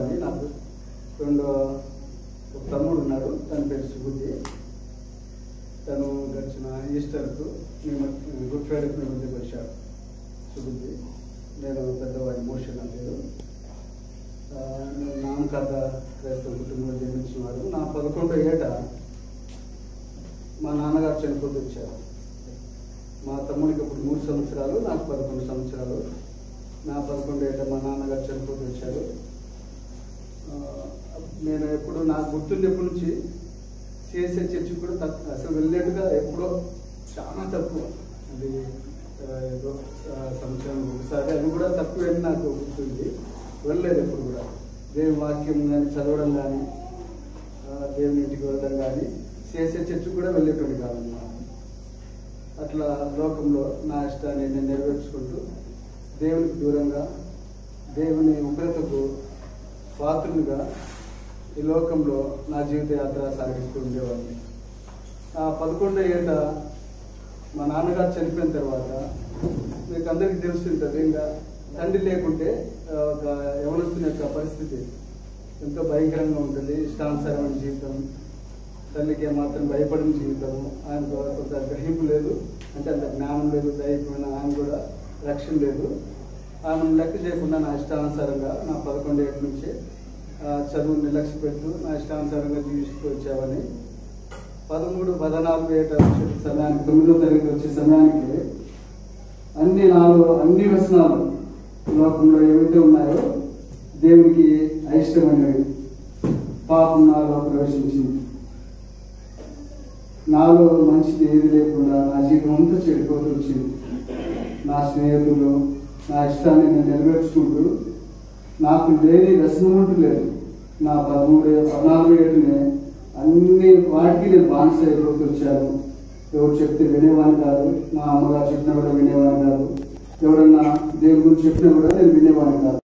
అని. నాకు రెండో ఒక తమ్ముడు ఉన్నాడు, తన పేరు సుబుద్ధి. తను గడిచిన ఈస్టర్కు మేము గుడ్ ఫ్రైడేకి మేము మధ్యకి వచ్చాడు సుబుద్ధి. నేను పెద్దవాడి మోషన్ నా పేరు. నామకాత క్రైస్తవ కుటుంబంలో జన్మించిన వాడు. నా 11వ ఏట మా నాన్నగారు చనిపోతూ వచ్చారు. మా తమ్ముడికి ఇప్పుడు 3 సంవత్సరాలు, నాకు 11 సంవత్సరాలు. నా 11వ ఏట మా నాన్నగారు చనిపోతూ వచ్చారు. నేను ఎప్పుడు నాకు గుర్తుండేప్పటి నుంచి సిఎస్ఐ చర్చికి కూడా అసలు వెళ్ళేట్టుగా ఎప్పుడో చాలా తక్కువ. అది ఏదో సంవత్సరం ఒకసారి, అది కూడా తక్కువ నాకు గుర్తుంది. వెళ్ళలేదు ఎప్పుడు కూడా. దేవుని వాక్యం కానీ చదవడం కానీ, దేవుని ఇంటికి వెళ్ళడం కానీ, సిఎస్ఐ చర్చికి కూడా వెళ్ళేటువంటి కాదన్నమాట. అట్లా లోకంలో నా ఇష్టాన్ని నేను నెరవేర్చుకుంటూ దేవునికి దూరంగా, దేవుని ఉగ్రతకు పాత్రునిగా ఈ లోకంలో నా జీవిత యాత్ర సాగిస్తూ ఉండేవాడిని. ఆ 11వ ఏట మా నాన్నగారు చనిపోయిన తర్వాత మీకు అందరికీ తెలుస్తుంటుంది, ఇంకా తండ్రి లేకుంటే ఒక యవనస్తుని యొక్క పరిస్థితి ఎంతో భయంకరంగా ఉంటుంది. ఇష్టానుసారమైన జీవితం, తల్లికి ఏమాత్రం భయపడిన జీవితము, ఆయనకు కొంత గ్రహింపు లేదు, అంటే అంత జ్ఞానం లేదు, దైవికమైన ఆయన కూడా రక్షణ లేదు. ఆమెను లెక్క చేయకుండా నా ఇష్టానుసారంగా నా 11 ఏళ్ళ నుంచి చదువుని నిర్లక్ష్య పెడుతూ నా ఇష్టానుసారంగా జీవిస్తూ వచ్చామని 13, 14 ఏట వచ్చే సమయానికి, 9వ తరగతి వచ్చే సమయానికి అన్ని వ్యసనాలు లోకంలో ఏవైతే ఉన్నాయో దేవునికి అయిష్టమైనవి పాపం నాలో ప్రవేశించింది. నాలో మంచిది ఏది లేకుండా నా జీవితం అంతా చెడిపోతూ వచ్చింది. నా స్నేహితులు నా ఇష్టాన్ని నేను నెరవేర్చుకుంటూ నాకు లేని వ్యసనం అంటూ లేదు. నా 13, 14 ఏటనే అన్ని వాటికి నేను బానిస అయిపోతూ వచ్చాను. ఎవరు చెప్తే వినేవాడిని కాదు, మా అమ్మగారు చెప్పినా కూడా వినేవాడిని కాదు, ఎవరన్నా దేవుడి గురించి చెప్పినా కూడా నేను వినేవాడిని కాదు.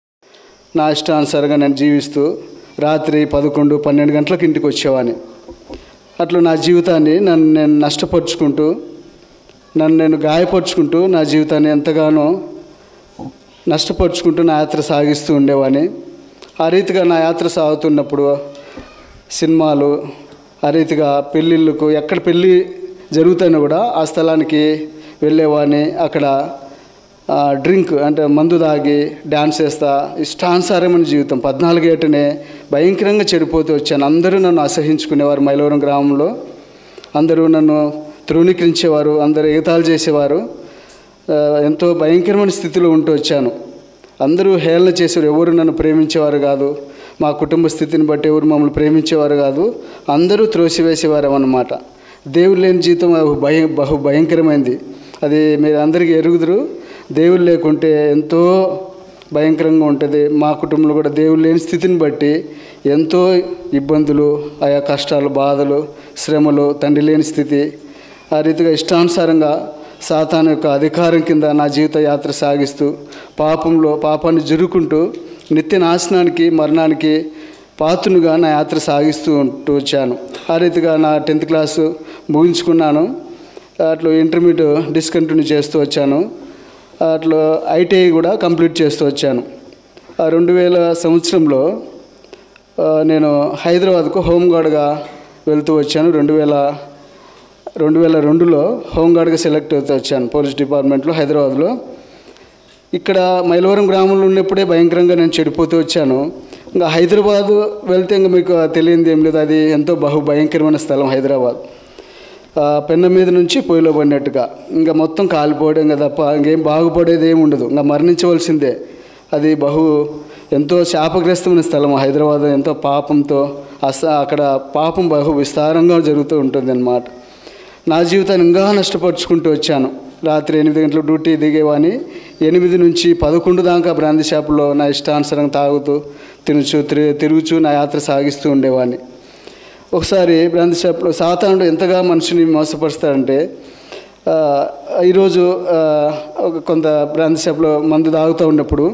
నా ఇష్టానుసారంగా నేను జీవిస్తూ రాత్రి 11, 12 గంటలకు ఇంటికి వచ్చేవాడిని. అట్లా నా జీవితాన్ని నేను నష్టపరుచుకుంటూ, నేను గాయపరుచుకుంటూ నా జీవితాన్ని ఎంతగానో నష్టపరుచుకుంటూ నా యాత్ర సాగిస్తూ ఉండేవాడిని. ఆ రీతిగా నా యాత్ర సాగుతున్నప్పుడు సినిమాలు, ఆ రీతిగా పెళ్ళిళ్ళకు, ఎక్కడ పెళ్ళి జరుగుతానో కూడా ఆ స్థలానికి వెళ్ళేవాడిని. అక్కడ డ్రింక్ అంటే మందు తాగి డ్యాన్స్ చేస్తా ఇష్టానుసారమైన జీవితం. 14 ఏటనే భయంకరంగా చెడిపోతూ వచ్చాను. అందరూ నన్ను అసహించుకునేవారు. మైలవరం గ్రామంలో అందరూ నన్ను తృణీకరించేవారు, అందరూ ఎగతాళి చేసేవారు. ఎంతో భయంకరమైన స్థితిలో ఉంటూ వచ్చాను. అందరూ హేళన చేసేవారు, ఎవరు నన్ను ప్రేమించేవారు కాదు. మా కుటుంబ స్థితిని బట్టి ఎవరు మమ్మల్ని ప్రేమించేవారు కాదు. అందరూ త్రోసివేసేవారు అన్నమాట. దేవుడు లేని జీవితం బహు భయంకరమైంది. అది మీరు అందరికీ ఎరుగుదురు. దేవుడు లేకుంటే ఎంతో భయంకరంగా ఉంటుంది. మా కుటుంబంలో కూడా దేవుడు లేని స్థితిని బట్టి ఎంతో ఇబ్బందులు, ఆయా కష్టాలు, బాధలు, శ్రమలు, తండ్రి లేని స్థితి. ఆ రీతిగా ఇష్టానుసారంగా సాతాను యొక్క అధికారం కింద నా జీవిత యాత్ర సాగిస్తూ పాపాన్ని జరుపుకుంటూ నిత్య నాశనానికి, మరణానికి పాత్రునిగా నా యాత్ర సాగిస్తూ వచ్చాను. ఆ రీతిగా నా 10th క్లాసు ముగించుకున్నాను. అట్లా ఇంటర్మీడియట్ డిస్కంటిన్యూ చేస్తూ వచ్చాను. అట్లా ఐటీఐ కూడా కంప్లీట్ చేస్తూ వచ్చాను. 2000 సంవత్సరంలో నేను హైదరాబాద్కు హోంగార్డ్గా వెళ్తూ వచ్చాను. 2002లో హోంగార్డ్గా సెలెక్ట్ అవుతూ వచ్చాను పోలీస్ డిపార్ట్మెంట్లో హైదరాబాద్లో. ఇక్కడ మైలవరం గ్రామంలో ఉన్నప్పుడే భయంకరంగా నేను చెడిపోతూ వచ్చాను. ఇంకా హైదరాబాదు వెళ్తే ఇంకా మీకు తెలియంది ఏం లేదు, అది ఎంతో భయంకరమైన స్థలం హైదరాబాద్. పెన్న మీద నుంచి పొయ్యిలో పడినట్టుగా ఇంకా మొత్తం కాలిపోవడం కదా తప్ప ఇంకేం బాగుపడేది ఏమి ఉండదు, ఇంకా మరణించవలసిందే. అది ఎంతో శాపగ్రస్తమైన స్థలం హైదరాబాద్. ఎంతో పాపంతో అక్కడ పాపం విస్తారంగా జరుగుతూ ఉంటుంది అన్నమాట. నా జీవితాన్ని ఇంకా నష్టపరుచుకుంటూ వచ్చాను. రాత్రి 8 గంటలకు డ్యూటీ దిగేవాని 8 నుంచి 11 దాకా బ్రాందీ షాపులో నా ఇష్టానుసారంగా తాగుతూ తిరుగుచూ నా యాత్ర సాగిస్తూ ఉండేవాడిని. ఒకసారి బ్రాందీ షాప్లో సాతానుడు ఎంతగా మనిషిని మోసపరుస్తాడంటే, ఈరోజు కొంత బ్రాందీ షాప్లో మందు తాగుతూ ఉన్నప్పుడు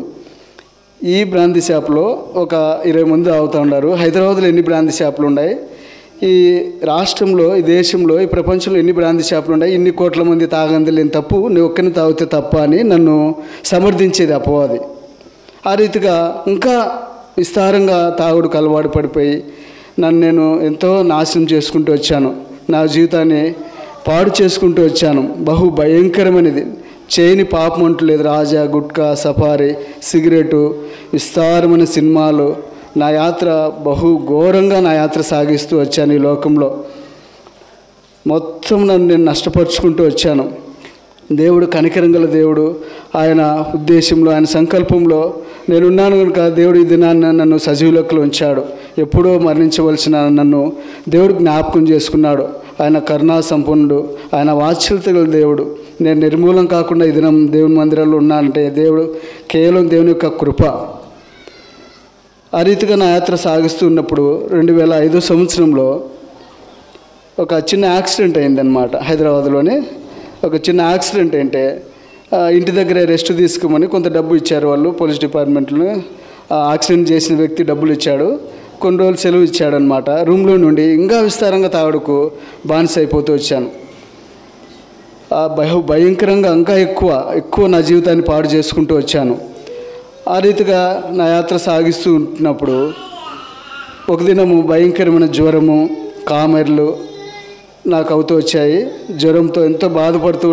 ఈ బ్రాందీ షాప్లో ఒక 20 మంది తాగుతూ ఉన్నారు. హైదరాబాద్లో ఎన్ని బ్రాందీ షాపులు ఉన్నాయి, ఈ రాష్ట్రంలో, ఈ దేశంలో, ఈ ప్రపంచంలో ఎన్ని బ్రాందీ షాపులు ఉన్నాయి, ఇన్ని కోట్ల మంది తాగంది లేని తప్పు నువ్వు ఒక్కరిని తాగితే తప్ప అని నన్ను సమర్థించేది అపవాది. ఆ రీతిగా ఇంకా విస్తారంగా తాగుడుకు అలవాటు పడిపోయి నన్ను నేను ఎంతో నాశనం చేసుకుంటూ వచ్చాను. నా జీవితాన్ని పాడు చేసుకుంటూ వచ్చాను. బహు భయంకరమైనది. చేయని పాపం అంటలేదు. రాజా, గుట్కా, సఫారీ, సిగరెటు, విస్తారమైన సినిమాలు. నా యాత్ర బహు ఘోరంగా నా యాత్ర సాగిస్తూ వచ్చాను. ఈ లోకంలో మొత్తం నన్ను నేను నష్టపరుచుకుంటూ వచ్చాను. దేవుడు కనికరం గల దేవుడు. ఆయన ఉద్దేశంలో, ఆయన సంకల్పంలో నేనున్నాను కనుక దేవుడు ఈ దినాన్ని నన్ను సజీవులకు ఉంచాడు. ఎప్పుడో మరణించవలసిన నన్ను దేవుడు జ్ఞాపకం చేసుకున్నాడు. ఆయన కరుణా సంపన్నుడు, ఆయన వాత్సల్యత గల దేవుడు. నేను నిర్మూలం కాకుండా ఈ దినం దేవుని మందిరంలో ఉన్నానంటే దేవుడు కేవలం దేవుని యొక్క కృప. ఆ రీతిగా నా యాత్ర సాగిస్తూ ఉన్నప్పుడు 2005 సంవత్సరంలో ఒక చిన్న యాక్సిడెంట్ అయిందనమాట. హైదరాబాద్లోనే ఒక చిన్న యాక్సిడెంట్ అంటే ఇంటి దగ్గరే రెస్ట్ తీసుకోమని కొంత డబ్బు ఇచ్చారు వాళ్ళు, పోలీస్ డిపార్ట్మెంట్లో. యాక్సిడెంట్ చేసిన వ్యక్తి డబ్బులు ఇచ్చాడు, కొన్ని రోజులు సెలవు ఇచ్చాడనమాట. రూమ్లో నుండి ఇంకా విస్తారంగా తాగుడుకు బానిస అయిపోతూ వచ్చాను. భయంకరంగా ఇంకా ఎక్కువ నా జీవితాన్ని పాడు చేసుకుంటూ వచ్చాను. ఆ రీతిగా నా యాత్ర సాగిస్తూ ఉంటున్నప్పుడు ఒక దినము భయంకరమైన జ్వరము, కామెర్లు నాకు అవుతూ వచ్చాయి. జ్వరంతో ఎంతో బాధపడుతూ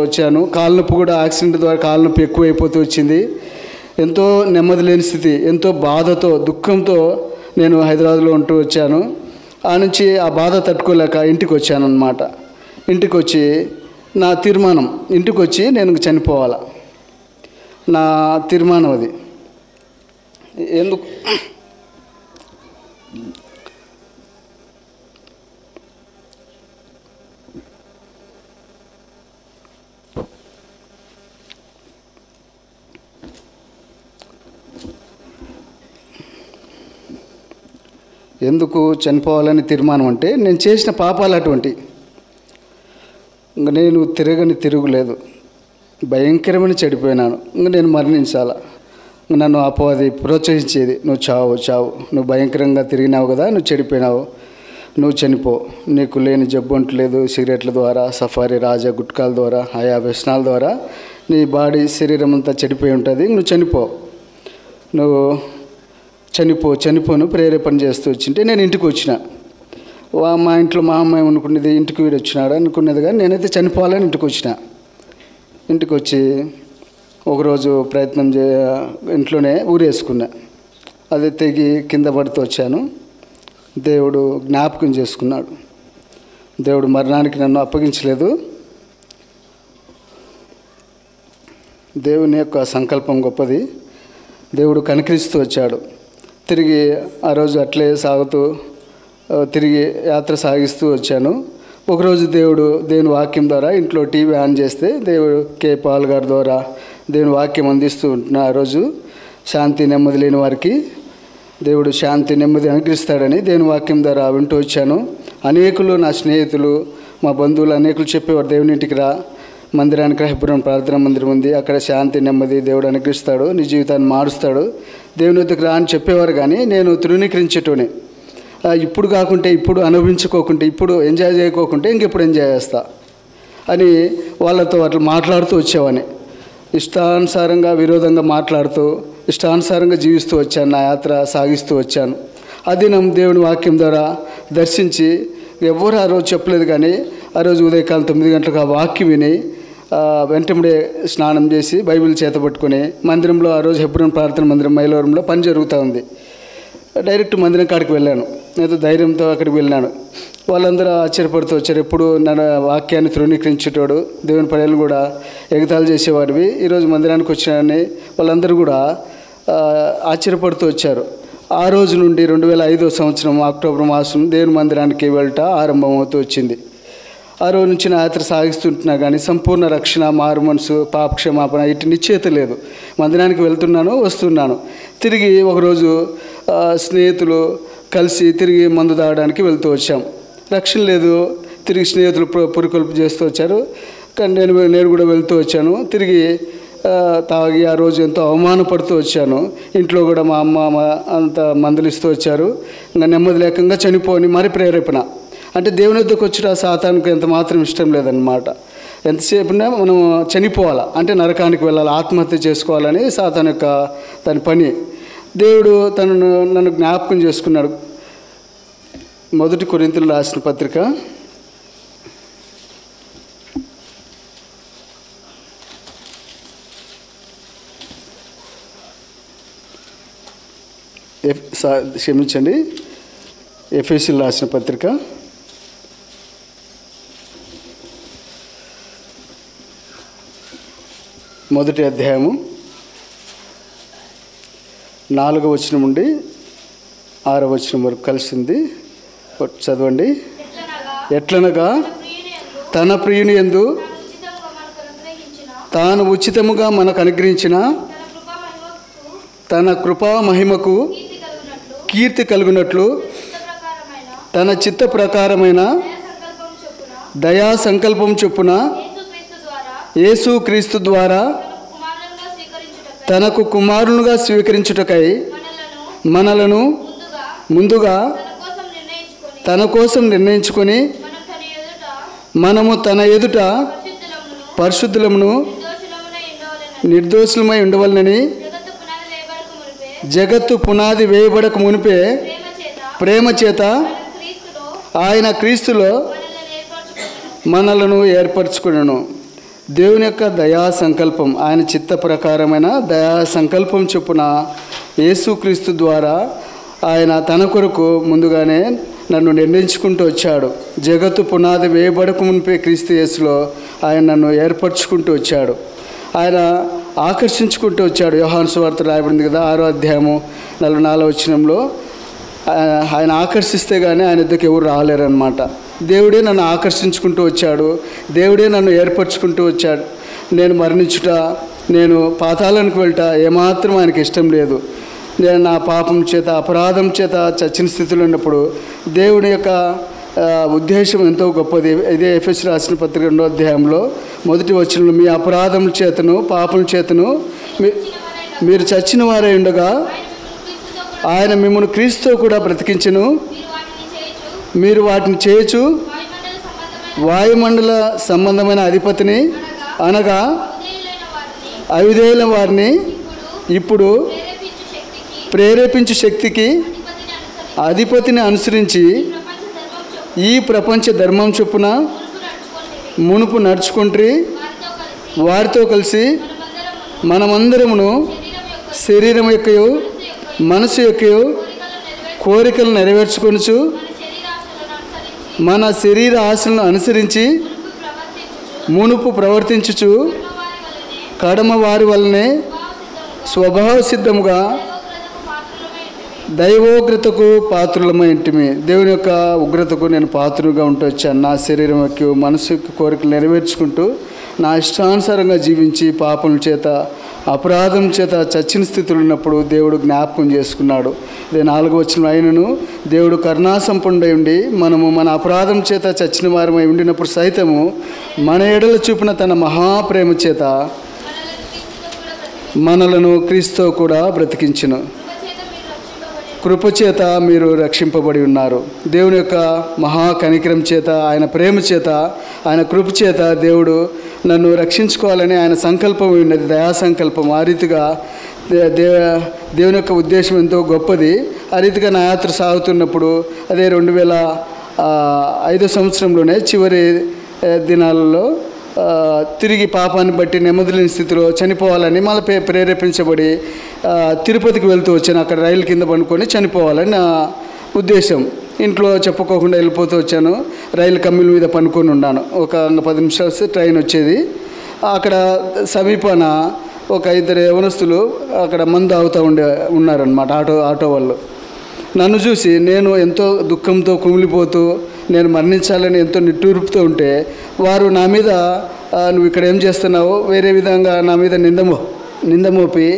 వచ్చాను. కాళ్ళ నొప్పి కూడా యాక్సిడెంట్ ద్వారా కాళ్ళ నొప్పి ఎక్కువైపోతూ వచ్చింది. ఎంతో నెమ్మది లేని స్థితి, ఎంతో బాధతో, దుఃఖంతో నేను హైదరాబాద్లో ఉంటూ వచ్చాను. ఆ నుంచి ఆ బాధ తట్టుకోలేక ఇంటికి వచ్చాను అన్నమాట. ఇంటికి వచ్చి నా తీర్మానం, ఇంటికి వచ్చి నేను చనిపోవాలా, నా తీర్మానం అది. ఎందుకు ఎందుకు చనిపోవాలని తీర్మానం అంటే, నేను చేసిన పాపాలు అటువంటి. ఇంక నేను తిరగని తిరుగులేదు, భయంకరమైన చెడిపోయినాను. ఇంక నేను మరణించాలా. నన్ను అపవాది ప్రోత్సహించేది, నువ్వు చావు, నువ్వు భయంకరంగా తిరిగినావు కదా, నువ్వు చెడిపోయినావు, నువ్వు చనిపో, నీకు లేని జబ్బు అంటలేదు. సిగరెట్ల ద్వారా, సఫారీ, రాజా, గుట్కాల ద్వారా, ఆయా వ్యసనాల ద్వారా నీ బాడీ, శరీరం అంతా చెడిపోయి ఉంటుంది. నువ్వు నువ్వు చనిపోను ప్రేరేపణ చేస్తూ వచ్చింటే నేను ఇంటికి వచ్చిన. మా ఇంట్లో మా అమ్మాయి అనుకునేది ఇంటికి వీడు వచ్చినాడు అనుకునేది, కానీ నేనైతే చనిపోవాలని ఇంటికి వచ్చి ఒకరోజు ప్రయత్నం ఇంట్లోనే ఊరేసుకున్నా. అది తెగి కింద పడుతూ వచ్చాను. దేవుడు జ్ఞాపకం చేసుకున్నాడు. దేవుడు మరణానికి నన్ను అప్పగించలేదు. దేవుని యొక్క సంకల్పం గొప్పది. దేవుడు కనికరిస్తూ వచ్చాడు. తిరిగి ఆ రోజు అట్లే సాగుతూ తిరిగి యాత్ర సాగిస్తూ వచ్చాను. ఒకరోజు దేవుని వాక్యం ద్వారా ఇంట్లో టీవీ ఆన్ చేస్తే దేవుడు కే పాల్ గారి ద్వారా దేవుని వాక్యం అందిస్తూ ఉంటున్నా. ఆ రోజు శాంతి నెమ్మది లేని వారికి దేవుడు శాంతి నెమ్మది అనుగ్రహిస్తాడని దేవుని వాక్యం ద్వారా వింటూ వచ్చాను. అనేకులు, నా స్నేహితులు, మా బంధువులు అనేకులు చెప్పేవారు, దేవుని ఇంటికి రా, మందిరానికి హెబ్రోన్ ప్రార్థనా మందిరం ఉంది, అక్కడ శాంతి నెమ్మది దేవుడు అనుగ్రహిస్తాడు, నీ జీవితాన్ని మారుస్తాడు, దేవుని వద్దకు రా అని చెప్పేవారు. కానీ నేను తృణీకరించేటోనే. ఇప్పుడు కాకుంటే, ఇప్పుడు అనుభవించుకోకుంటే, ఇప్పుడు ఎంజాయ్ చేయకోకుంటే ఇంకెప్పుడు ఎంజాయ్ చేస్తా అని వాళ్ళతో అట్లా మాట్లాడుతూ వచ్చేవాడిని. ఇష్టానుసారంగా విరోధంగా మాట్లాడుతూ ఇష్టానుసారంగా జీవిస్తూ వచ్చాను. నా యాత్ర సాగిస్తూ వచ్చాను. అది నమ్మ దేవుని వాక్యం ద్వారా దర్శించి, ఎవరు ఆ రోజు చెప్పలేదు కానీ ఆ రోజు ఉదయకాలం 9 గంటలకు ఆ వాక్యం విని వెంటనే స్నానం చేసి బైబిల్ చేతపట్టుకొని మందిరంలో, ఆ రోజు హెబ్రోన్ ప్రార్థన మందిరం మైలవరంలో పని జరుగుతూ ఉంది. డైరెక్ట్ మందిరం కాడికి వెళ్ళాను. ఏదో ధైర్యంతో అక్కడికి వెళ్ళాను. వాళ్ళందరూ ఆశ్చర్యపడుతూ వచ్చారు. ఎప్పుడు నన్ను వాక్యాన్ని తృణీకరించేటోడు, దేవుని పనులు కూడా ఎగతాళి చేసేవాడివి, ఈరోజు మందిరానికి వచ్చినాయని వాళ్ళందరూ కూడా ఆశ్చర్యపడుతూ వచ్చారు. ఆ రోజు నుండి 2005 సంవత్సరం అక్టోబర్ మాసం దేవుని మందిరానికి వెళ్ళట ఆరంభమవుతూ వచ్చింది. ఆ రోజు నుంచి నా యాత్ర సాగిస్తుంటున్నా కానీ సంపూర్ణ రక్షణ, మారు మనసు, పాప క్షమాపణ ఇటు నిశ్చేత లేదు. మందిరానికి వెళ్తున్నాను, వస్తున్నాను. తిరిగి ఒకరోజు స్నేహితులు కలిసి తిరిగి మందు తాగడానికి వెళ్తూ వచ్చాం. రక్షణ లేదు. తిరిగి స్నేహితులు పురికొల్పు చేస్తూ వచ్చారు. కానీ నేను కూడా వెళ్తూ వచ్చాను. తిరిగి తాగి ఆ రోజు ఎంతో అవమానపడుతూ వచ్చాను. ఇంట్లో కూడా మా అమ్మ అంత మందలిస్తూ వచ్చారు. ఇంకా నెమ్మది లేకుండా చనిపోని మరి ప్రేరేపణ. అంటే దేవుని వద్దకు వచ్చిన సాతానుకు ఎంత మాత్రం ఇష్టం లేదన్నమాట. ఎంతసేపునా మనం చనిపోవాలా, అంటే నరకానికి వెళ్ళాలి, ఆత్మహత్య చేసుకోవాలని సాతాను యొక్క దాని పని. దేవుడు నన్ను జ్ఞాపకం చేసుకున్నాడు. 1 కొరింథీయులకు రాసిన పత్రిక 1 ఎఫెసీయులకు రాసిన పత్రిక 1వ అధ్యాయము 4వ వచనం నుండి 6వ వచనం వరకు కలిసింది. చదవండి. ఎట్లనగా తన ప్రియుని యందు తాను ఉచితముగా మనకు అనుగ్రహించిన తన కృపా మహిమకు కీర్తి కలుగునట్లు తన చిత్త ప్రకారమైన దయా సంకల్పం చొప్పున యేసుక్రీస్తు ద్వారా తనకు కుమారులుగా స్వీకరించుటకై మనలను ముందుగా తన కోసం నిర్ణయించుకొని మనము తన ఎదుట పరిశుద్ధులమును నిర్దోషులమై ఉండవలనని జగత్తు పునాది వేయబడక మునిపే ప్రేమ చేత ఆయన క్రీస్తులో మనలను ఏర్పరచుకునను. దేవుని యొక్క దయా సంకల్పం, ఆయన చిత్త ప్రకారమైన దయా సంకల్పం చొప్పున యేసుక్రీస్తు ద్వారా ఆయన తన కొరకు ముందుగానే నన్ను నిర్ణయించుకుంటూ వచ్చాడు. జగత్తు పునాది వేయబడక మునిపే క్రీస్తు యేసులో ఆయన నన్ను ఏర్పరచుకుంటూ వచ్చాడు. ఆయన ఆకర్షించుకుంటూ వచ్చాడు. యోహాను సువార్త రాయబడింది కదా, 6వ అధ్యాయము 44వ వచనంలో ఆయన ఆకర్షిస్తే కానీ ఆయన ఇద్దరికి ఎవరు రాలేరన్నమాట. దేవుడే నన్ను ఆకర్షించుకుంటూ వచ్చాడు. దేవుడే నన్ను ఏర్పరచుకుంటూ వచ్చాడు. నేను మరణించుట, నేను పాతాళానికి వెళ్తా ఏమాత్రం ఆయనకి ఇష్టం లేదు. నేను నా పాపం చేత అపరాధం చేత చచ్చిన స్థితిలో ఉన్నప్పుడు దేవుని యొక్క ఉద్దేశం ఎంతో గొప్పది. ఇదే ఎఫెసీయులకు రాసిన పత్రిక 2వ అధ్యాయంలో 1వ వచనంలో మీ అపరాధం చేతను పాపం చేతను మీరు చచ్చిన వారే ఉండగా ఆయన మిమ్మల్ని క్రీస్తుతో కూడా బ్రతికించెను. మీరు వాటిని చేయొచ్చు వాయుమండల సంబంధమైన అధిపతిని అనగా అవిధేయుల వారిని ఇప్పుడు ప్రేరేపించు శక్తికి అధిపతిని అనుసరించి ఈ ప్రపంచ ధర్మం చొప్పున మునుపు నడుచుకుంటే వారితో కలిసి మనమందరమును శరీరం యొక్కయు మనసు యొక్కయు కోరికలు నెరవేర్చుకొనుచు మన శరీర ఆశలను అనుసరించి మునుపు ప్రవర్తించుచు కడమ వారి వల్లనే స్వభావ సిద్ధముగా దైవోగ్రతకు పాత్రులమై ఇంటిమి. దేవుని యొక్క ఉగ్రతకు నేను పాత్రుగా ఉంటూ వచ్చాను. నా శరీరం యొక్క మనసు కోరికలు నెరవేర్చుకుంటూ నా ఇష్టానుసారంగా జీవించి పాపం చేత అపరాధం చేత చచ్చిన స్థితిలో ఉన్నప్పుడు దేవుడు జ్ఞాపకం చేసుకున్నాడు. ఇదే 4వ వచనం, అయినను దేవుడు కరుణాసంపన్నుడై ఉండి మనము మన అపరాధం చేత చచ్చిన వారమై ఉండినప్పుడు సైతము మన ఎడల చూపిన తన మహాప్రేమ చేత మనలను క్రీస్తుతో కూడా బ్రతికించును. కృపచేత మీరు రక్షింపబడి ఉన్నారు. దేవుని యొక్క మహా కనికరం చేత, ఆయన ప్రేమ చేత, ఆయన కృప చేత దేవుడు నన్ను రక్షించుకోవాలని ఆయన సంకల్పం ఉన్నది, దయా సంకల్పం. ఆ రీతిగా దేవుని యొక్క ఉద్దేశం ఎంతో గొప్పది. ఆ రీతిగా నా యాత్ర సాగుతున్నప్పుడు అదే 2005 సంవత్సరంలోనే చివరి దినాలలో తిరిగి పాపాన్ని బట్టి నెమ్మదిలేని స్థితిలో చనిపోవాలని మళ్ళీ ప్రేరేపించబడి తిరుపతికి వెళ్తూ వచ్చాను. అక్కడ రైలు కింద పడుకొని చనిపోవాలని నా ఉద్దేశం. ఇంట్లో చెప్పుకోకుండా వెళ్ళిపోతూ వచ్చాను. రైలు కమ్మిల మీద పనుకొని ఉన్నాను. ఒక 10 నిమిషాలు ట్రైన్ వచ్చేది. అక్కడ సమీపాన ఒక 2 యవనస్తులు అక్కడ మందు తాగుతూ ఉన్నారనమాట, ఆటో వాళ్ళు. నన్ను చూసి నేను ఎంతో దుఃఖంతో కుమిలిపోతూ నేను మరణించాలని ఎంతో నిట్టూర్పుతూ ఉంటే వారు నా మీద నువ్వు ఇక్కడ ఏం చేస్తున్నావు వేరే విధంగా నా మీద నిందమోపి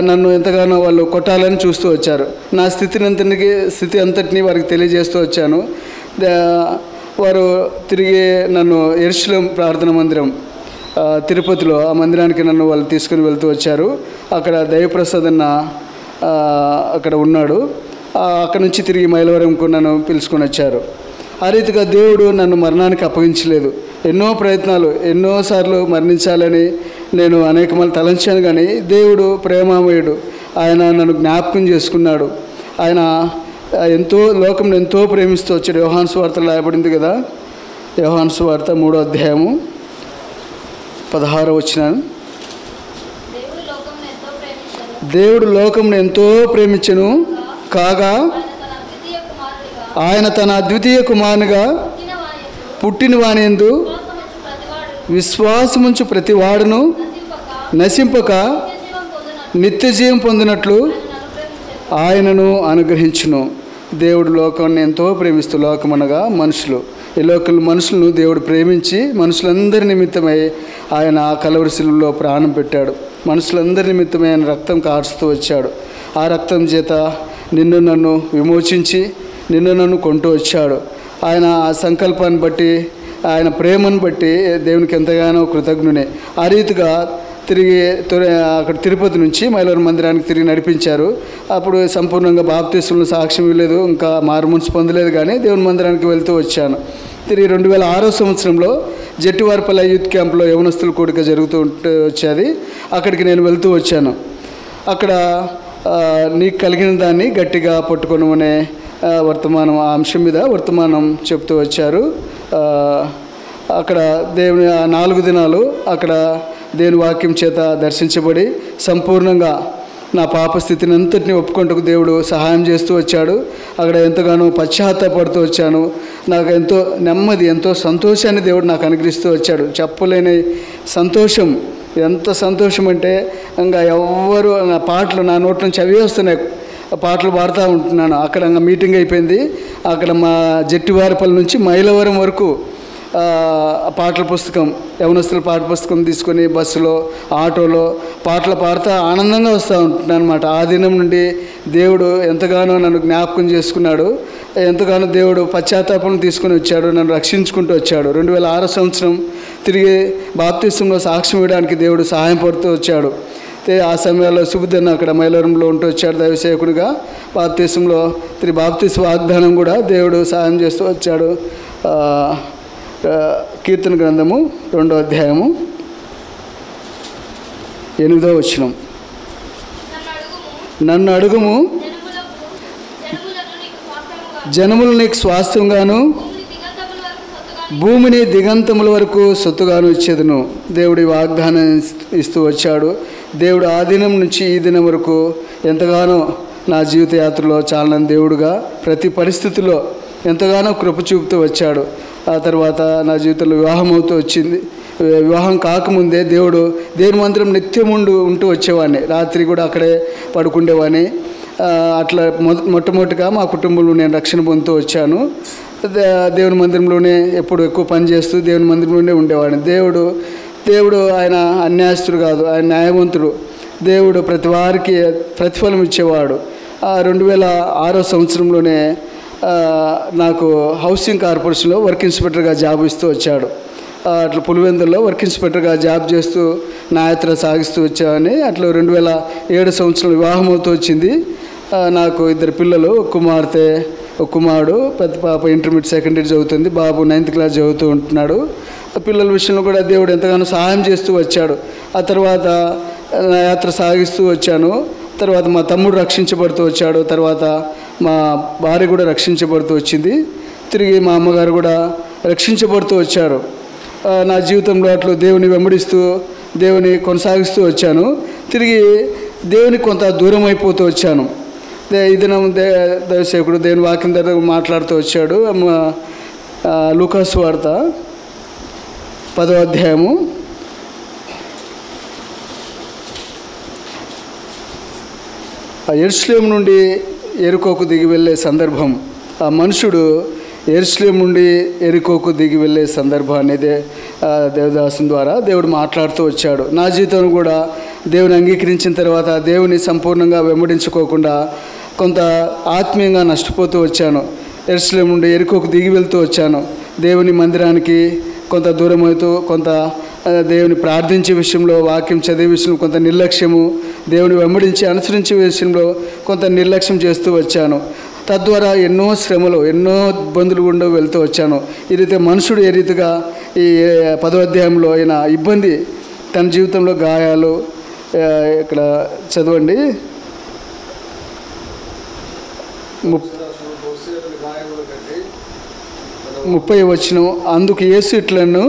నన్ను ఎంతగానో వాళ్ళు కొట్టాలని చూస్తూ వచ్చారు. నా స్థితి అంతటినీ వారికి తెలియజేస్తూ వచ్చాను. వారు తిరిగి నన్ను యెరూషలేం ప్రార్థన మందిరం తిరుపతిలో ఆ మందిరానికి నన్ను వాళ్ళు తీసుకుని వెళ్తూ వచ్చారు. అక్కడ దైవప్రసాద్ అన్న అక్కడ ఉన్నాడు. అక్కడ నుంచి తిరిగి మైలవరంకు నన్ను పిలుచుకొని వచ్చారు. ఆ రీతిగా దేవుడు నన్ను మరణానికి అప్పగించలేదు. ఎన్నో ప్రయత్నాలు, ఎన్నోసార్లు మరణించాలని నేను అనేక మంది తలంచాను. కానీ దేవుడు ప్రేమామయుడు. ఆయన నన్ను జ్ఞాపకం చేసుకున్నాడు. ఆయన లోకంలో ఎంతో ప్రేమిస్తూ వచ్చాడు. యోహాను సువార్తలో రాయబడింది కదా, యోహాను సువార్త 3వ అధ్యాయము 16వ వచనం. దేవుడు లోకమును ఎంతో ప్రేమించెను కాగా ఆయన తన అద్వితీయ కుమారునిగా పుట్టిన వాని యందు విశ్వాసముంచు ప్రతి వాడును నశింపక నిత్య జీవం పొందినట్లు ఆయనను అనుగ్రహించును. దేవుడు లోకాన్ని ఎంతో ప్రేమిస్తూ, లోకమనగా మనుషులు, ఈ మనుషులను దేవుడు ప్రేమించి మనుషులందరి నిమిత్తమై ఆయన కలవరి శిలువలో ప్రాణం పెట్టాడు. మనుషులందరి నిమిత్తమై ఆయన రక్తం కారుస్తూ వచ్చాడు. ఆ రక్తం చేత నిన్ను నన్ను విమోచించి నిన్ను నన్ను కొంటూ వచ్చాడు. ఆయన ఆ సంకల్పాన్ని బట్టి, ఆయన ప్రేమను బట్టి దేవునికి ఎంతగానో కృతజ్ఞునే. ఆ రీతిగా తిరిగి అక్కడ తిరుపతి నుంచి మైలవరం మందిరానికి తిరిగి నడిపించారు. అప్పుడు సంపూర్ణంగా బాప్తిస్మలో సాక్ష్యం ఇవ్వలేదు, ఇంకా మారుమనసు పొందలేదు, కానీ దేవుని మందిరానికి వెళ్తూ వచ్చాను. తిరిగి 2006వ సంవత్సరంలో జట్టివారిపల్లి యూత్ క్యాంప్లో యవనస్తుల కూడిక జరుగుతూ వచ్చేది. అక్కడికి నేను వెళ్తూ వచ్చాను. అక్కడ నీకు కలిగిన దాన్ని గట్టిగా పట్టుకొనమనే వర్తమానం, ఆ అంశం మీద వర్తమానం చెప్తూ వచ్చారు. అక్కడ దేవుని 4 దినాలు అక్కడ దేవుని వాక్యం చేత దర్శించబడి సంపూర్ణంగా నా పాప స్థితిని అంతటిని ఒప్పుకుంటూ దేవుడు సహాయం చేస్తూ వచ్చాడు. అక్కడ ఎంతగానో పశ్చాత్తాపడుతూ వచ్చాను. నాకు ఎంతో నెమ్మది, ఎంతో సంతోషాన్ని దేవుడు నాకు అనుగ్రహిస్తూ వచ్చాడు. చెప్పలేని సంతోషం. ఎంత సంతోషం అంటే ఇంకా ఎవ్వరు నా పాటలు నా నోట్ల నుంచి అవే వస్తున్నాయి, పాటలు పాడుతూ ఉంటున్నాను. అక్కడ మీటింగ్ అయిపోయింది. అక్కడ మా జట్టివారిపల్లి నుంచి మైలవరం వరకు పాటల పుస్తకం, యవనస్తుల పాట పుస్తకం తీసుకొని బస్సులో, ఆటోలో పాటలు పాడుతూ ఆనందంగా వస్తూ ఉంటున్నాను అనమాట. ఆ దినం నుండి దేవుడు ఎంతగానో నన్ను జ్ఞాపకం చేసుకున్నాడు. ఎంతగానో దేవుడు పశ్చాత్తాపం తీసుకొని వచ్చాడు, నన్ను రక్షించుకుంటూ వచ్చాడు. 2006 సంవత్సరం తిరిగి బాప్తిస్మంలో సాక్ష్యం ఇవ్వడానికి దేవుడు సహాయం పడుతూ వచ్చాడు. ఆ సమయంలో సుబుద్ధన్న అక్కడ మైలవరంలో ఉంటూ వచ్చాడు దైవసేవకునిగా. బాప్తిస్మంలో తిరిగి బాప్తిస్మ వాగ్దానం కూడా దేవుడు సహాయం చేస్తూ వచ్చాడు. కీర్తన గ్రంథము 2వ అధ్యాయము 8వ వచనం. నన్ను అడుగుము, జనములు నీకు స్వాస్థ్యంగాను భూమిని దిగంతముల వరకు సొత్తుగాను ఇచ్చేదను. దేవుడి వాగ్దానం ఇస్తూ వచ్చాడు. దేవుడు ఆ దినం నుంచి ఈ దినం వరకు ఎంతగానో నా జీవిత యాత్రలో చాలని దేవుడుగా ప్రతి పరిస్థితిలో ఎంతగానో కృప చూపుతూ వచ్చాడు. ఆ తర్వాత నా జీవితంలో వివాహం అవుతూ వచ్చింది. వివాహం కాకముందే దేవుడు దేవుని మందిరం నిత్యం ఉంటూ వచ్చేవాడిని. రాత్రి కూడా అక్కడే పడుకుండేవాడిని. అట్లా మొట్టమొదటిగా మా కుటుంబంలో నేను రక్షణ పొందుతూ వచ్చాను. దేవుని మందిరంలోనే ఎప్పుడు ఎక్కువ పని చేస్తూ దేవుని మందిరంలోనే ఉండేవాడిని. దేవుడు ఆయన అన్యాయస్తుడు కాదు, ఆయన న్యాయవంతుడు. దేవుడు ప్రతి వారికి ప్రతిఫలం ఇచ్చేవాడు. 2006వ సంవత్సరంలోనే నాకు హౌసింగ్ కార్పొరేషన్లో వర్క్ ఇన్స్పెక్టర్గా జాబ్ ఇస్తూ వచ్చాడు. అట్లా పులివెందుల్లో వర్క్ ఇన్స్పెక్టర్గా జాబ్ చేస్తూ నా యాత్ర సాగిస్తూ వచ్చామని. అట్లా 2007 సంవత్సరంలో వివాహం అవుతూ వచ్చింది. నాకు 2 పిల్లలు, కుమార్తె, ఒక కుమారుడు. పెద్ద పాప ఇంటర్మీడియట్ సెకండ్ ఇయర్ చదువుతుంది, బాబు 9th క్లాస్ చదువుతూ ఉంటున్నాడు. పిల్లల విషయంలో కూడా దేవుడు ఎంతగానో సహాయం చేస్తూ వచ్చాడు. ఆ తర్వాత నా యాత్ర సాగిస్తూ వచ్చాను. తర్వాత మా తమ్ముడు రక్షించబడుతూ వచ్చాడు. తర్వాత మా భార్య కూడా రక్షించబడుతూ వచ్చింది. తిరిగి మా అమ్మగారు కూడా రక్షించబడుతూ వచ్చారు. నా జీవితంలో అట్లా దేవుని వెంబడిస్తూ దేవుని కొనసాగిస్తూ వచ్చాను. తిరిగి దేవునికి కొంత దూరం అయిపోతూ వచ్చాను. ఈ దినం దైవసేవకుడు దేవుని వాక్యం దగ్గర మాట్లాడుతూ వచ్చాడు. లూకాసు వార్త 10వ అధ్యాయము 10 యెరూషలేము నుండి యెరికోకు దిగి వెళ్ళే సందర్భం. ఆ మనుషుడు యెరూషలేము నుండి యెరికోకు దిగి వెళ్ళే సందర్భం అనేది దేవదాసుని ద్వారా దేవుడు మాట్లాడుతూ వచ్చాడు. నా జీవితం కూడా దేవుని అంగీకరించిన తర్వాత దేవుని సంపూర్ణంగా వెంబడించుకోకుండా కొంత ఆత్మీయంగా నష్టపోతూ వచ్చాను. యెరూషలేము నుండి యెరికోకు దిగి వెళ్తూ వచ్చాను. దేవుని మందిరానికి కొంత దూరం అవుతూ, కొంత దేవుని ప్రార్థించే విషయంలో, వాక్యం చదివే విషయంలో కొంత నిర్లక్ష్యము, దేవుని వెంబడించి అనుసరించే విషయంలో కొంత నిర్లక్ష్యం చేస్తూ వచ్చాను. తద్వారా ఎన్నో శ్రమలు, ఎన్నో ఇబ్బందులు గుండా వెళ్తూ వచ్చాను. ఈ రీతి మనుషుడు ఏ రీతిగా ఈ 10వ అధ్యాయంలో అయిన ఇబ్బంది, తన జీవితంలో గాయాలు, ఇక్కడ చదవండి 30 వచనం. అందుకు యేసు ఇట్లను,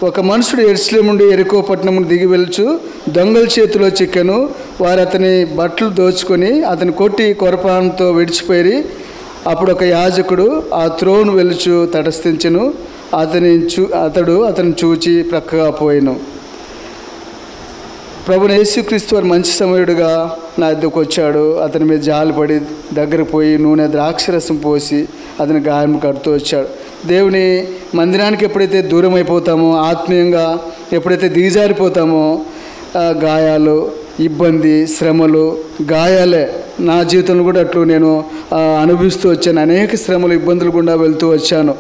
ఒక మనుషుడు యెరూషలేము నుండి యెరికో పట్టణము దిగి వెలుచు దొంగల చేతిలో చిక్కెను. వారు అతని బట్టలు దోచుకొని అతని కొట్టి కొరపానంతో విడిచిపోయి. అప్పుడు ఒక యాజకుడు ఆ త్రోవను వెలుచు తటస్థించెను. అతడు అతను చూచి ప్రక్కగా పోయెను. ప్రభువైన యేసుక్రీస్తు వారు మంచి సమయుడుగా నా వద్దకు వచ్చాడు. అతని మీద జాలిపడి దగ్గరకు పోయి నూనె ద్రాక్షరసం పోసి అతని గాయం కడుతూ వచ్చాడు. దేవుని మందిరానికి ఎప్పుడైతే దూరం అయిపోతామో, ఆత్మీయంగా ఎప్పుడైతే దిగజారిపోతామో, గాయాలు, ఇబ్బంది, శ్రమలు, గాయాలే నా జీవితంలో కూడా అట్లు నేను అనుభవిస్తూ వచ్చాను. అనేక శ్రమలు, ఇబ్బందులు గుండా వెళ్తూ వచ్చాను.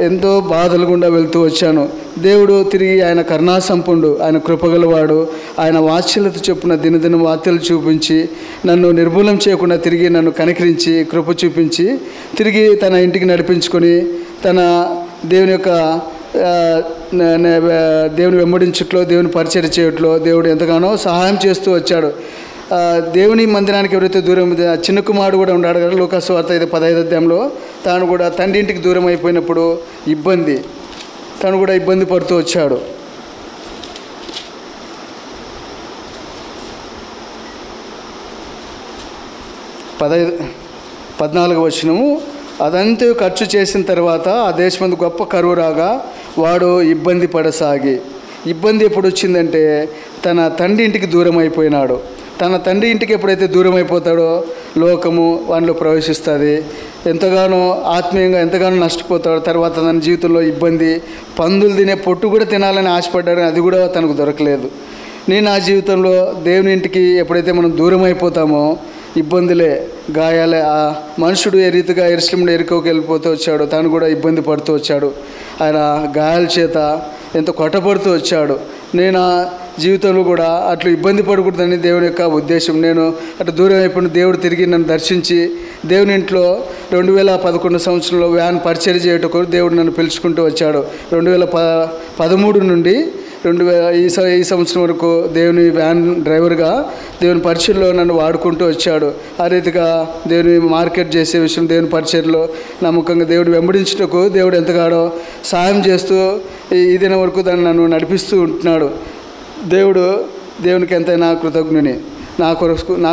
ఎంతో బాధలు గుండా వెళ్తూ వచ్చాను. దేవుడు తిరిగి ఆయన కరుణాసంపన్నుడు, ఆయన కృపగలవాడు. ఆయన వాత్సల్యత చొప్పున దినదిన వార్తలు చూపించి నన్ను నిర్మూలం చేయకుండా తిరిగి నన్ను కనికరించి కృప చూపించి తిరిగి తన ఇంటికి నడిపించుకొని తన దేవుని యొక్క దేవుని వెంబడించట్లో, దేవుని పరిచర్య చేయట్లో దేవుడు ఎంతగానో సహాయం చేస్తూ వచ్చాడు. దేవుని మందిరానికి ఎవరైతే దూరం, చిన్న కుమారుడు కూడా ఉన్నాడు కదా, లూకాసు వార్త 15వ అధ్యాయంలో, తాను కూడా తండ్రి ఇంటికి దూరం అయిపోయినప్పుడు తను కూడా ఇబ్బంది పడుతూ వచ్చాడు. పద్నాలుగవ వచనము. అదంతా ఖర్చు చేసిన తర్వాత ఆ దేశమందు గొప్ప కరువు రాగా వాడు ఇబ్బంది పడసాగి. ఇబ్బంది ఎప్పుడు వచ్చిందంటే తన తండ్రి ఇంటికి దూరం అయిపోయినాడు. తన తండ్రి ఇంటికి ఎప్పుడైతే దూరం అయిపోతాడో లోకము వానిలో ప్రవేశిస్తుంది. ఎంతగానో ఆత్మీయంగా ఎంతగానో నష్టపోతాడు. తర్వాత తన జీవితంలో ఇబ్బంది, పందులు తినే పొట్టు కూడా తినాలని ఆశపడ్డాడు, అది కూడా తనకు దొరకలేదు. నేను నా జీవితంలో దేవుని ఇంటికి ఎప్పుడైతే మనం దూరం అయిపోతామో ఇబ్బందులే, గాయాలే. ఆ మనుషుడు ఏ రీతిగా యెరూషలేము యెరికోకి వెళ్ళిపోతూ వచ్చాడు, తాను కూడా ఇబ్బంది పడుతూ వచ్చాడు. ఆయన గాయాల చేత ఎంతో కొట్టబడుతూ వచ్చాడు. నేను ఆ జీవితంలో కూడా అట్లు ఇబ్బంది పడకూడదని దేవుని యొక్క ఉద్దేశం. నేను అటు దూరం అయిపోయిన దేవుడు తిరిగి నన్ను దర్శించి దేవుని ఇంట్లో 2011 సంవత్సరంలో వ్యాన్ పరిచర్య చేయటకు దేవుడు నన్ను పిలుచుకుంటూ వచ్చాడు. 2013 నుండి ఈ సంవత్సరం వరకు దేవుని వ్యాన్ డ్రైవర్గా దేవుని పరిచర్యలో నన్ను వాడుకుంటూ వచ్చాడు. ఆ రీతిగా దేవుని మార్కెట్ చేసే విషయం, దేవుని పరిచర్యలో నమ్మకంగా దేవుడు వెంబడించుటకు దేవుడు ఎంతగానో సాయం చేస్తూ ఈ దినం వరకు దాన్ని నన్ను నడిపిస్తూ ఉంటున్నాడు. దేవునికి ఎంతైనా కృతజ్ఞుని. నా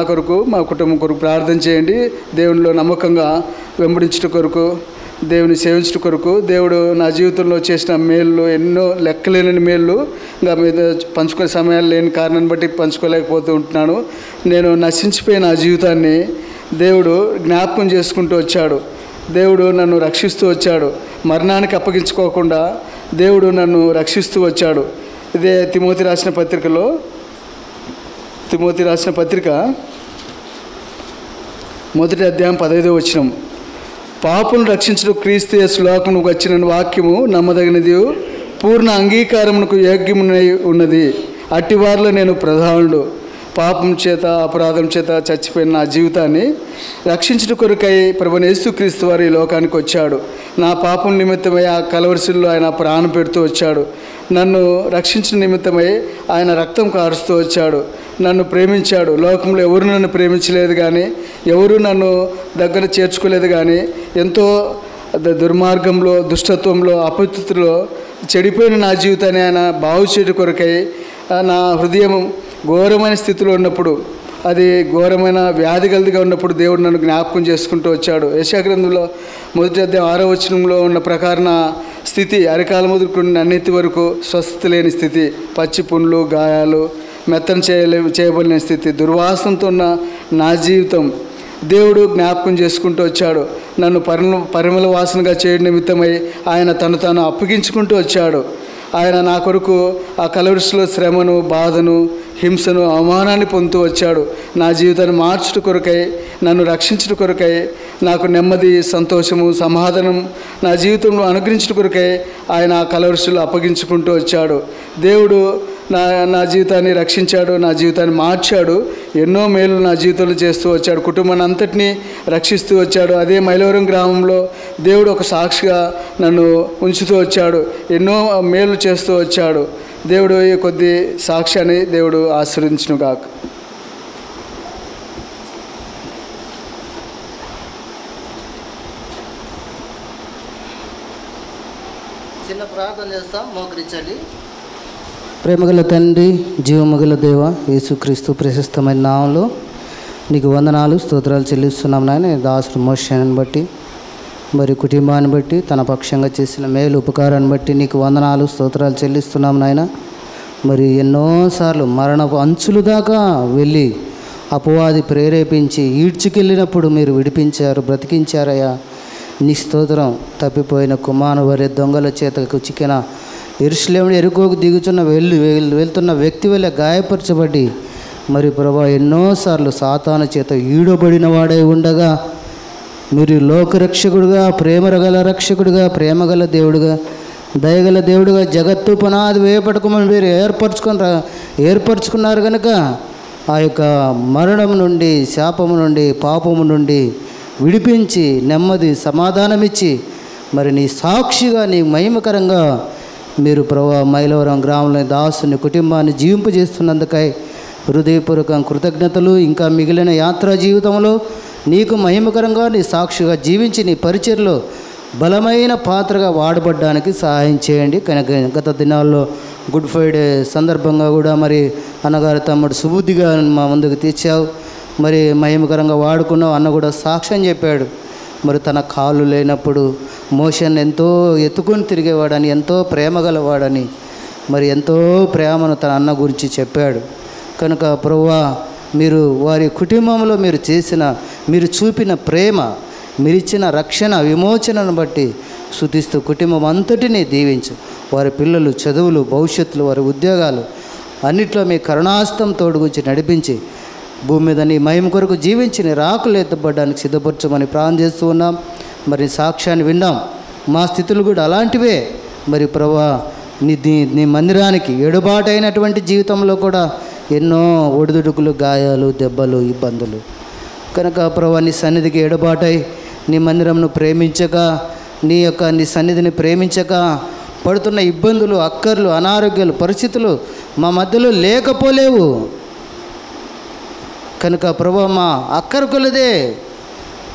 కొరకు మా కుటుంబం కొరకు ప్రార్థన చేయండి. దేవునిలో నమ్మకంగా వెంబడించుట కొరకు, దేవుని సేవించుట కొరకు. దేవుడు నా జీవితంలో చేసిన మేళ్ళు ఎన్నో లెక్కలేని మేళ్ళు ఇంకా మీద పంచుకునే సమయాలు లేని కారణాన్ని బట్టి పంచుకోలేకపోతూ ఉంటున్నాను. నేను నశించిపోయిన ఆ జీవితాన్ని దేవుడు జ్ఞాపకం చేసుకుంటూ వచ్చాడు. దేవుడు నన్ను రక్షిస్తూ వచ్చాడు. మరణానికి అప్పగించుకోకుండా దేవుడు నన్ను రక్షిస్తూ వచ్చాడు. ఇదే తిమోతి రాసిన పత్రిక 1వ అధ్యాయం 15వ వచనం. పాపులను రక్షించడం క్రీస్తు యేసు లోకమునకు వచ్చిన వాక్యము నమ్మదగినది, పూర్ణ అంగీకారమునకు యోగ్యమునై ఉన్నది. అట్టి వారిలో నేను ప్రధానుడు. పాపం చేత అపరాధం చేత చచ్చిపోయిన నా జీవితాన్ని రక్షించుట కొరకై ప్రభువైన యేసుక్రీస్తు వారు ఈ లోకానికి వచ్చాడు. నా పాపం నిమిత్తమై ఆ కలవరిశిల్లో ఆయన ప్రాణం పెడుతూ వచ్చాడు. నన్ను రక్షించిన నిమిత్తమై ఆయన రక్తం కారుస్తూ వచ్చాడు. నన్ను ప్రేమించాడు. లోకంలో ఎవరు నన్ను ప్రేమించలేదు కానీ, ఎవరు నన్ను దగ్గర చేర్చుకోలేదు కానీ, ఎంతో దుర్మార్గంలో, దుష్టత్వంలో, అపవిత్రతలో చెడిపోయిన నా జీవితాన్ని ఆయన బాగు చేయడం కొరకై నా హృదయం ఘోరమైన స్థితిలో ఉన్నప్పుడు, అది ఘోరమైన వ్యాధి గలదిగా ఉన్నప్పుడు దేవుడు నన్ను జ్ఞాపకం చేసుకుంటూ వచ్చాడు. యెషయా గ్రంథంలో 1వ అధ్యాయం 6వ వచనంలో ఉన్న ప్రకారం స్థితి, అరికాల మొదలుకున్న అన్నిటి వరకు స్వస్థత లేని స్థితి, పచ్చి పుండ్లు, గాయాలు, మెత్తన చేయబడిన స్థితి, దుర్వాసనతో ఉన్న నా జీవితం దేవుడు జ్ఞాపకం చేసుకుంటూ వచ్చాడు. నన్ను పరిమళ వాసనగా చేయడం నిమిత్తమై ఆయన తాను అప్పగించుకుంటూ వచ్చాడు. ఆయన నా కొరకు ఆ కలవరిశిలో శ్రమను, బాధను, హింసను, అవమానాన్ని పొందుతూ వచ్చాడు. నా జీవితాన్ని మార్చుట కొరకై, నన్ను రక్షించుట కొరకై, నాకు నెమ్మది, సంతోషము, సమాధానం నా జీవితంలో అనుగ్రహించుట కొరకై ఆయన ఆ కలవరిశిలో అప్పగించుకుంటూ వచ్చాడు. దేవుడు నా జీవితాన్ని రక్షించాడు, నా జీవితాన్ని మార్చాడు. ఎన్నో మేలు నా జీవితంలో చేస్తూ వచ్చాడు. కుటుంబాన్ని అంతటినీ రక్షిస్తూ వచ్చాడు. అదే మైలవరం గ్రామంలో దేవుడు ఒక సాక్షిగా నన్ను ఉంచుతూ వచ్చాడు. ఎన్నో మేలు చేస్తూ వచ్చాడు. దేవుడు ఈ కొద్ది సాక్ష్యాన్ని దేవుడు ఆశీర్వదించును గాక. చిన్న ప్రార్థన చేస్తాం, మోకరించండి. ప్రేమగల తండ్రి, జీవమగల దేవ, యేసుక్రీస్తు ప్రశస్తమైన నామంలో నీకు వందనాలు, స్తోత్రాలు చెల్లిస్తున్నాం నాయన. దాసుడు మోషేని బట్టి, మరి కుటుంబాన్ని బట్టి, తన పక్షంగా చేసిన మేలు ఉపకారాన్ని బట్టి నీకు వందనాలు, స్తోత్రాలు చెల్లిస్తున్నాం నాయన. మరి ఎన్నోసార్లు మరణపు అంచులు దాకా వెళ్ళి అపవాది ప్రేరేపించి ఈడ్చుకెళ్ళినప్పుడు మీరు విడిపించారు, బ్రతికించారయ్యా. నీ స్తోత్రం. తప్పిపోయిన కుమారు వారి దొంగల చేతకు చిక్కిన యెరూషలేమును ఎరుకోకు దిగుచున్న వెళ్తున్న వ్యక్తి వల్ల గాయపరచబడి, మరి ప్రభా ఎన్నోసార్లు సాతాను చేత ఈడబడిన వాడై ఉండగా మీరు లోకరక్షకుడుగా, ప్రేమగల రక్షకుడుగా, ప్రేమగల దేవుడుగా, దయగల దేవుడుగా, జగత్తు పునాది వేపడకమని మీరు ఏర్పరచుకున్నారు కనుక ఆ యొక్క మరణం నుండి, శాపము నుండి, పాపము నుండి విడిపించి నెమ్మది సమాధానమిచ్చి మరి నీ సాక్షిగా, నీ మహిమకరంగా మీరు ప్రభా మైలవరం గ్రామంలోని దాసుని కుటుంబాన్ని జీవింపజేస్తున్నందుకై హృదయపూర్వక కృతజ్ఞతలు. ఇంకా మిగిలిన యాత్రా జీవితంలో నీకు మహిమకరంగా నీ సాక్షిగా జీవించి నీ పరిచర్లో బలమైన పాత్రగా వాడబడ్డానికి సహాయం చేయండి. కనుక గత దినాల్లో గుడ్ ఫ్రైడే సందర్భంగా కూడా మరి అన్నగారి తమ్ముడు సుబుద్ధిగా మా ముందుకు తెచ్చావు, మరి మహిమకరంగా వాడుకున్నావు. అన్న కూడా సాక్ష్యం చెప్పాడు. మరి తన కాళ్ళు లేనప్పుడు మోషన్ ఎంతో ఎత్తుకొని తిరిగేవాడని, ఎంతో ప్రేమ గలవాడని, మరి ఎంతో ప్రేమను తన అన్న గురించి చెప్పాడు. కనుక ప్రభువా మీరు వారి కుటుంబంలో మీరు చూపిన ప్రేమ, మీరిచ్చిన రక్షణ, విమోచనను బట్టి స్తుతిస్తూ కుటుంబం అంతటినీ దీవించు. వారి పిల్లలు చదువులు, భవిష్యత్తులు, వారి ఉద్యోగాలు అన్నిట్లో మీ కరుణాస్తం తోడుగుంచి నడిపించి భూమి మీద నీ మహిమ కొరకు జీవించి నీ రాకులు ఎత్తబడడానికి సిద్ధపరచమని ప్రార్థన చేస్తూ ఉన్నాం. మరి సాక్ష్యాన్ని విన్నాం. మా స్థితులు కూడా అలాంటివే. మరి ప్రభా నీ మందిరానికి ఎడుబాటైనటువంటి జీవితంలో కూడా ఎన్నో ఒడిదుడుకులు, గాయాలు, దెబ్బలు, ఇబ్బందులు. కనుక ప్రభా నీ సన్నిధికి ఎడబాటై నీ మందిరంను ప్రేమించక, నీ సన్నిధిని ప్రేమించక పడుతున్న ఇబ్బందులు, అక్కర్లు, అనారోగ్యాలు, పరిస్థితులు మా మధ్యలో లేకపోలేవు. కనుక ప్రభా మా అక్కర కొలదే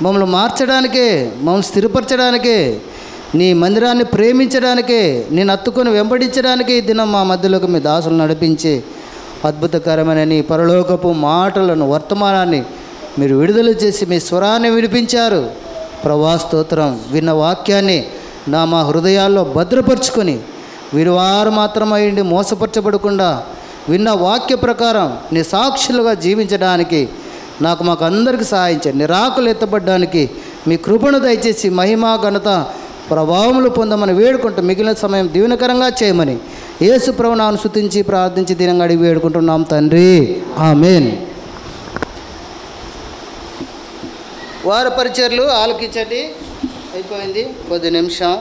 మమ్మల్ని మార్చడానికే, మమ్మల్ని స్థిరపరచడానికే, నీ మందిరాన్ని ప్రేమించడానికే, నేను అత్తుకొని వెంబడించడానికే ఈ దినం మా మధ్యలోకి మీ దాసులు నడిపించి అద్భుతకరమైన నీ పరలోకపు మాటలను, వర్తమానాన్ని మీరు విడుదల చేసి మీ స్వరాన్ని వినిపించారు. ప్రభా స్తోత్రం. విన్న వాక్యాన్ని మా హృదయాల్లో భద్రపరుచుకొని వీరువారు మాత్రమైండి మోసపరచబడకుండా విన్న వాక్య ప్రకారం నీ సాక్షులుగా జీవించడానికి మాకు అందరికీ సహాయం చేయండి. నీ రాకులు ఎత్తబడ్డానికి మీ కృపను దయచేసి మహిమ, ఘనత, ప్రభావములు పొందమని వేడుకుంటూ మిగిలిన సమయం దీవెనకరంగా చేయమని యేసు ప్రభువును స్తుతించి ప్రార్థించి దీనంగా అడిగి వేడుకుంటున్నాం తండ్రి. ఆమేన్. వారి పరిచర్లు ఆలకించండి. అయిపోయింది, కొద్ది నిమిషం.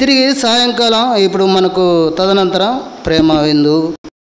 తిరిగి సాయంకాలం ఇప్పుడు మనకు తదనంతరం ప్రేమ విందు